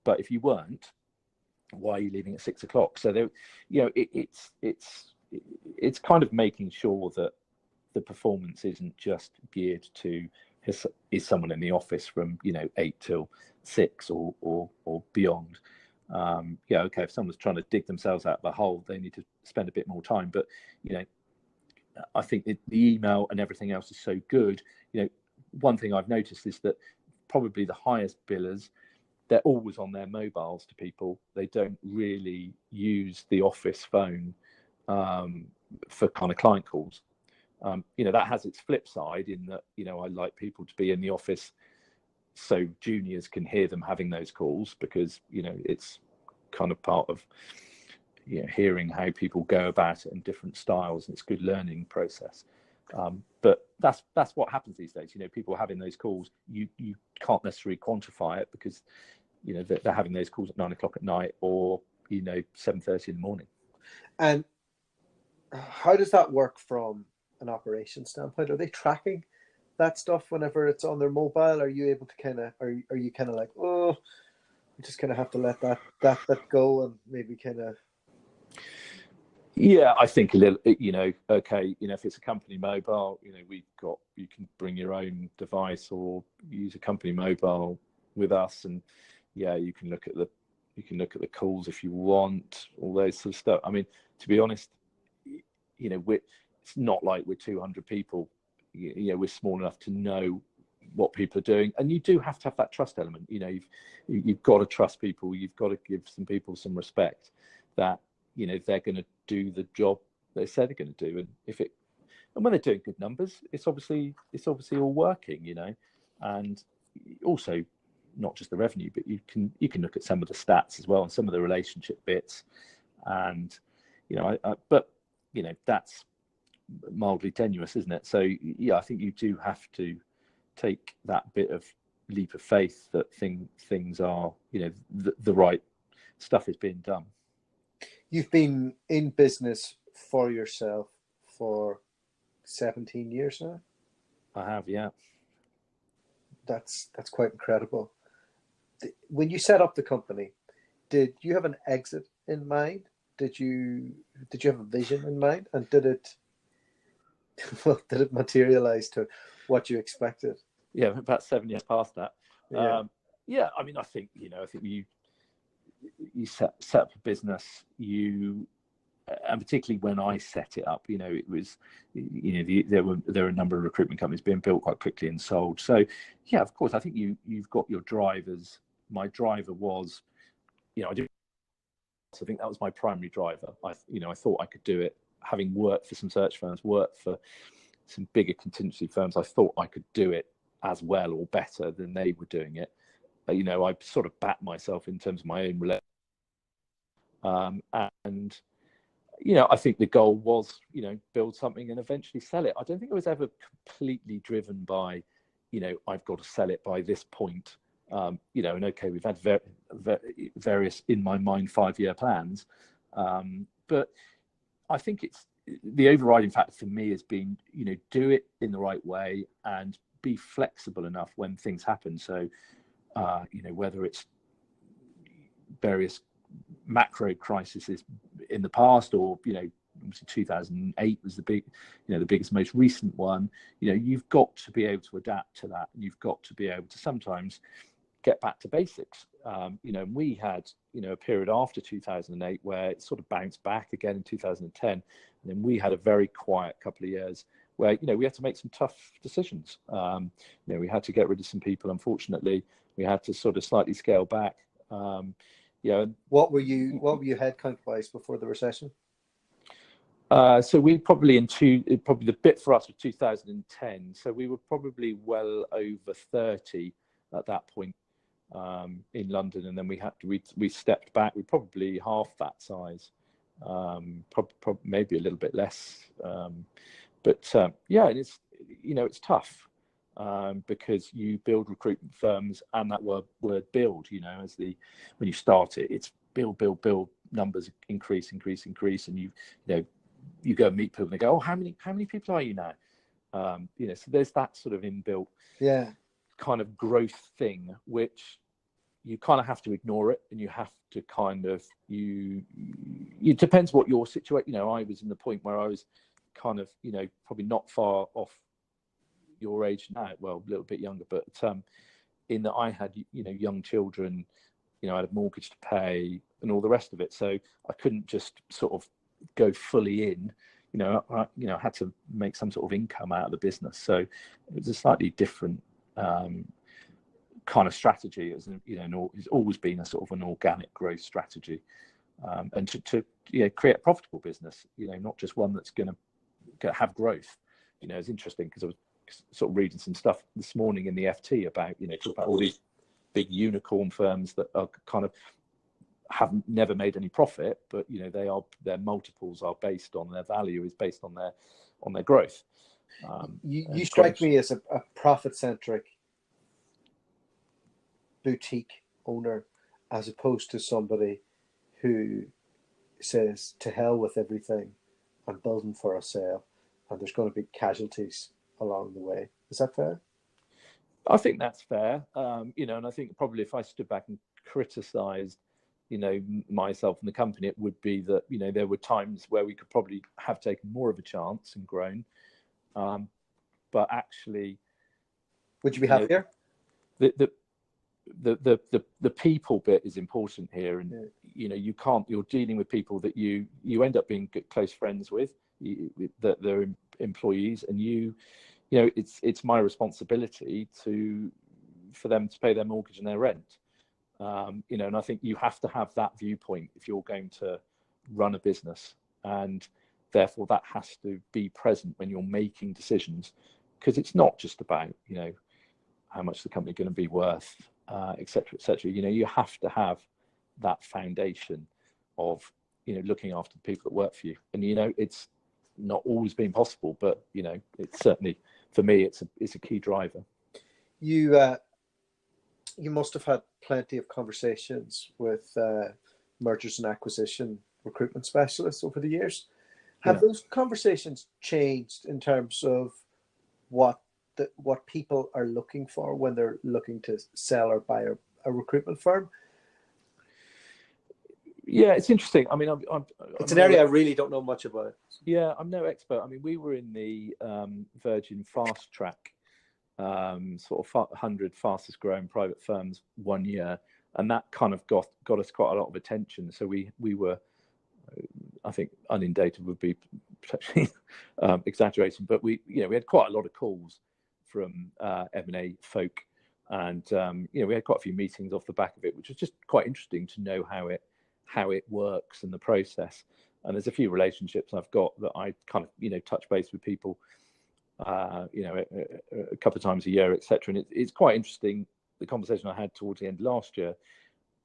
But if you weren't, why are you leaving at 6 o'clock? So there, it's kind of making sure that the performance isn't just geared to, is someone in the office from 8 till 6 or beyond. Okay, if someone's trying to dig themselves out of the hole, they need to spend a bit more time. But I think the email and everything else is so good. One thing I've noticed is that probably the highest billers, they're always on their mobiles to people. They don't really use the office phone for kind of client calls. That has its flip side, in that, I like people to be in the office so juniors can hear them having those calls, because, it's kind of part of hearing how people go about it in different styles, and it's a good learning process. But that's what happens these days. People having those calls, you can't necessarily quantify it, because they're having those calls at 9 o'clock at night, or 7:30 in the morning. And how does that work from an operations standpoint? Are they tracking that stuff whenever it's on their mobile? Are you able to kind of, are you kind of like, oh, we just kind of have to let that go, and maybe kind of? Yeah, I think a little, okay, if it's a company mobile, you can bring your own device or use a company mobile with us, and yeah, you can look at the calls if you want, all those sort of stuff. I mean, to be honest, it's not like we're 200 people. We're small enough to know what people are doing, and you do have to have that trust element. You've got to trust people. You've got to give some people some respect that they're going to do the job they said they're going to do, and when they're doing good numbers, it's obviously all working, and also not just the revenue, but you can look at some of the stats as well, and some of the relationship bits, and but that's mildly tenuous, isn't it? So yeah, I think you do have to take that bit of leap of faith that things are, the right stuff is being done. You've been in business for yourself for 17 years now. I have, yeah. That's quite incredible. When you set up the company, did you have an exit in mind? Did you have a vision in mind, and did it materialize to what you expected? Yeah, about 7 years past that. Yeah. I mean, I think you set up a business. You and particularly when I set it up, it was, there were a number of recruitment companies being built quite quickly and sold. So, yeah, of course, I think you've got your drivers. My driver was, I did. So I think that was my primary driver. I thought I could do it. Having worked for some search firms, worked for some bigger contingency firms, I thought I could do it as well or better than they were doing it. I sort of backed myself in terms of my own relationship. And I think the goal was, build something and eventually sell it. I don't think it was ever completely driven by, I've got to sell it by this point. And okay, we've had various, in my mind, 5-year plans. But I think it's the overriding factor for me has been, do it in the right way and be flexible enough when things happen. So, whether it's various macro crises in the past, or obviously 2008 was the biggest, most recent one. You've got to be able to adapt to that, and you've got to be able to sometimes get back to basics. We had a period after 2008 where it sort of bounced back again in 2010, and then we had a very quiet couple of years where we had to make some tough decisions. We had to get rid of some people. Unfortunately, we had to sort of slightly scale back. What were you headcount wise before the recession? So we probably probably the bit for us was 2010. So we were probably well over 30 at that point in London, and then we stepped back. We probably half that size, maybe a little bit less. But it's tough. Because you build recruitment firms, and that word build, when you start it, it's build, numbers increase, and you go and meet people and they go, oh, how many people are you now? So there's that sort of inbuilt kind of growth thing, which you kind of have to ignore it, and you have to kind of it depends what your situation. I was in the point where I was kind of probably not far off your age now, well, a little bit younger, but in that I had young children, I had a mortgage to pay and all the rest of it, so I couldn't just sort of go fully in. I had to make some sort of income out of the business, so it was a slightly different kind of strategy. It was, it's always been a sort of an organic growth strategy, and to create a profitable business, not just one that's going to have growth. It's interesting because I was sort of reading some stuff this morning in the FT about talk about all these big unicorn firms that are kind of haven't never made any profit, but their multiples are based on their value is based on their growth. You strike me as a profit-centric boutique owner, as opposed to somebody who says to hell with everything, I'm building for a sale, and there's going to be casualties along the way. Is that fair? I think that's fair. And I think probably if I stood back and criticised, myself and the company, it would be that, there were times where we could probably have taken more of a chance and grown. But actually, would you be happier? The people bit is important here, and you're dealing with people that you end up being close friends with, that they're employees, and it's my responsibility for them to pay their mortgage and their rent. And I think you have to have that viewpoint if you're going to run a business, and therefore that has to be present when you're making decisions, because it's not just about how much the company going to be worth, etc., etc. You have to have that foundation of looking after the people that work for you, and it's not always been possible, but it's certainly, for me, it's a key driver. You must have had plenty of conversations with mergers and acquisition recruitment specialists over the years. Have those conversations changed in terms of what people are looking for when they're looking to sell or buy a recruitment firm? Yeah, it's interesting. I mean, it's an area I really don't know much about. Yeah, I'm no expert. I mean, we were in the Virgin Fast Track, sort of 100 fastest growing private firms one year, and that kind of got us quite a lot of attention. So we were I think inundated would be potentially exaggerating, but we had quite a lot of calls from M&A folk, and we had quite a few meetings off the back of it, which was just quite interesting to know how it works and the process. And there's a few relationships I've got that I kind of touch base with people a couple of times a year, etc. And it's quite interesting, the conversation I had towards the end of last year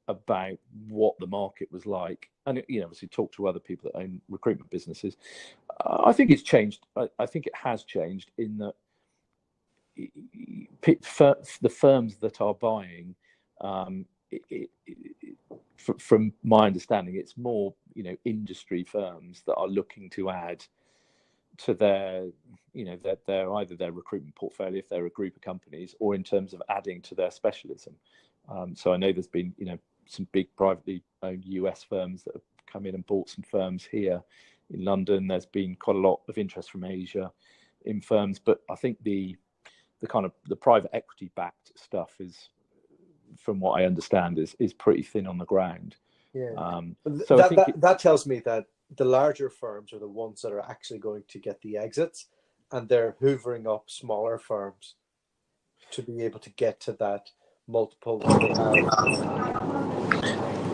about what the market was like, and obviously talk to other people that own recruitment businesses. I think it's changed. I think it has changed in that the firms that are buying, from my understanding, it's more industry firms that are looking to add to their either their recruitment portfolio if they're a group of companies, or in terms of adding to their specialism. So I know there's been some big privately owned US firms that have come in and bought some firms here in London. There's been quite a lot of interest from Asia in firms, but I think the kind of the private equity backed stuff is, from what I understand, is pretty thin on the ground. Yeah. So that tells me that the larger firms are the ones that are actually going to get the exits, and they're hoovering up smaller firms to be able to get to that multiple that they have.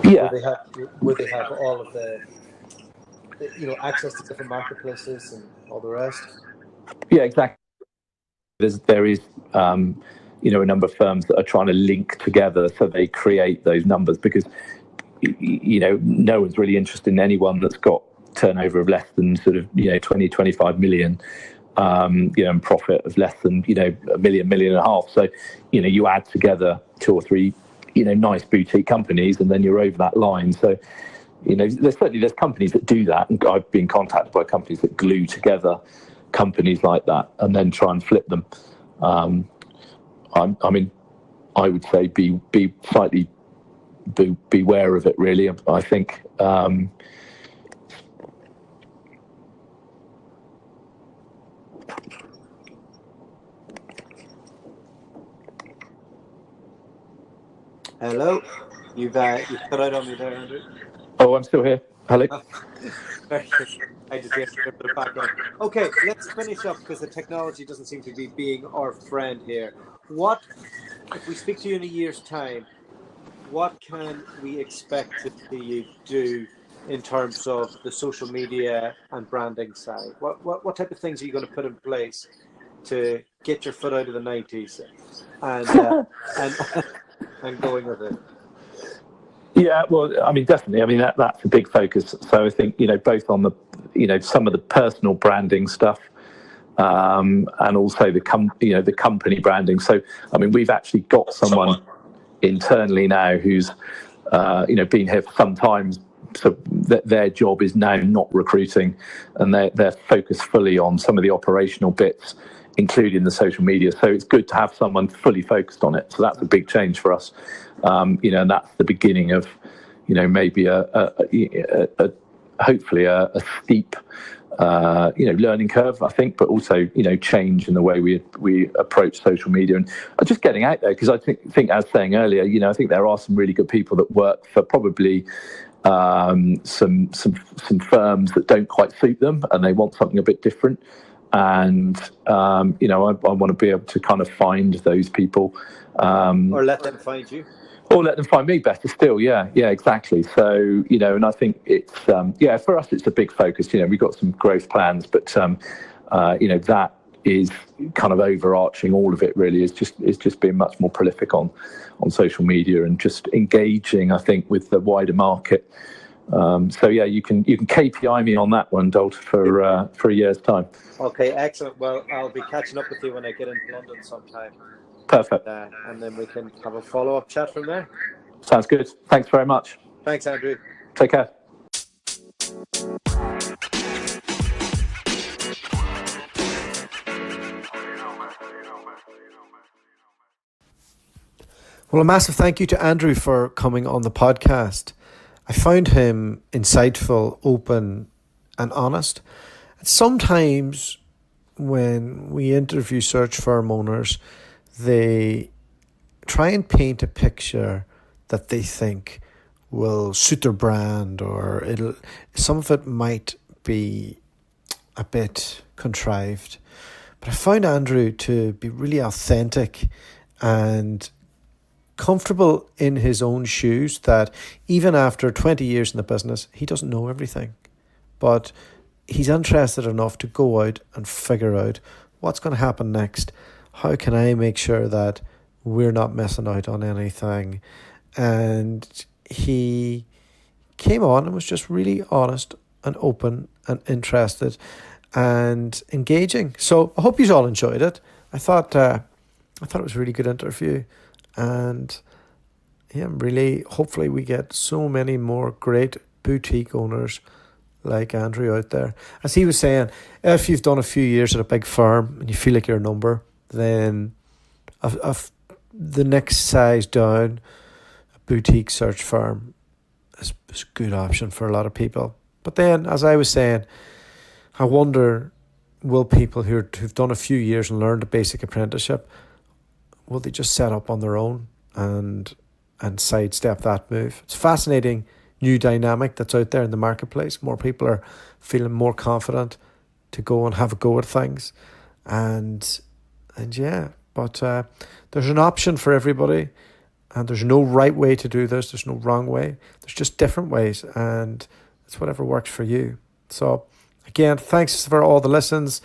Yeah. Where they have all of the access to different marketplaces and all the rest. Yeah, exactly. There is a number of firms that are trying to link together so they create those numbers, because no one's really interested in anyone that's got turnover of less than sort of 20-25 million, and profit of less than a million and a half. So you add together 2 or 3 nice boutique companies, and then you're over that line. So there's companies that do that, and I've been contacted by companies that glue together companies like that and then try and flip them. I mean, I would say be slightly beware of it, really. I think Hello, you've cut out on me there, Andrew. Oh, I'm still here. Hello. Very good. I just hear a bit of background. Okay, let's finish up, because the technology doesn't seem to be being our friend here. What, if we speak to you in a year's time, what can we expect to see you do in terms of the social media and branding side? What type of things are you going to put in place to get your foot out of the 90s and going with it? Yeah, well, I mean, definitely. I mean, that's a big focus. So I think, both on the, some of the personal branding stuff, and also the company branding. So, I mean, we've actually got someone internally now who's, been here for some time. So their job is now not recruiting, and they're focused fully on some of the operational bits, including the social media. So it's good to have someone fully focused on it. So that's a big change for us. And that's the beginning of, maybe hopefully a steep, learning curve, I think, but also, change in the way we approach social media, and just getting out there. Because I think, as saying earlier, I think there are some really good people that work for probably some firms that don't quite suit them, and they want something a bit different. And I want to be able to kind of find those people, or let them find you. Or let them find me, better still. Yeah, exactly. So, and I think it's, for us, it's a big focus. We've got some growth plans, but, that is kind of overarching all of it, really, is just being much more prolific on social media and just engaging, I think, with the wider market. So, yeah, you can KPI me on that one, Dualta, for a year's time. Okay, excellent. Well, I'll be catching up with you when I get into London sometime. Perfect. And then we can have a follow-up chat from there. Sounds good. Thanks very much. Thanks, Andrew. Take care. Well, a massive thank you to Andrew for coming on the podcast. I found him insightful, open, and honest. And sometimes when we interview search firm owners, they try and paint a picture that they think will suit their brand, or some of it might be a bit contrived. But I found Andrew to be really authentic and comfortable in his own shoes, that even after 20 years in the business, he doesn't know everything. But he's interested enough to go out and figure out what's going to happen next. How can I make sure that we're not missing out on anything? And he came on and was just really honest and open and interested and engaging. So I hope you all enjoyed it. I thought it was a really good interview, and yeah, really, hopefully we get so many more great boutique owners like Andrew out there. As he was saying, if you've done a few years at a big firm and you feel like you're a number, then the next size down, a boutique search firm is a good option for a lot of people. But then, as I was saying, I wonder, will people who've done a few years and learned a basic apprenticeship, will they just set up on their own and sidestep that move? It's a fascinating new dynamic that's out there in the marketplace. More people are feeling more confident to go and have a go at things. And yeah, but there's an option for everybody, and there's no right way to do this. There's no wrong way. There's just different ways, and it's whatever works for you. So again, thanks for all the listens.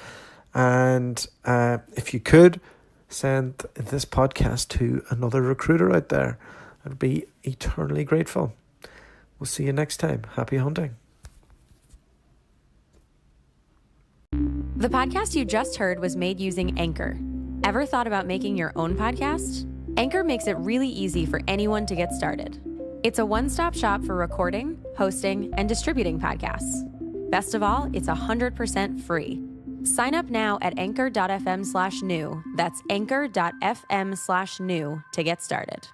And if you could send this podcast to another recruiter out there, I'd be eternally grateful. We'll see you next time. Happy hunting. The podcast you just heard was made using Anchor. Ever thought about making your own podcast? Anchor makes it really easy for anyone to get started. It's a one-stop shop for recording, hosting, and distributing podcasts. Best of all, it's 100% free. Sign up now at anchor.fm/new. That's anchor.fm/new to get started.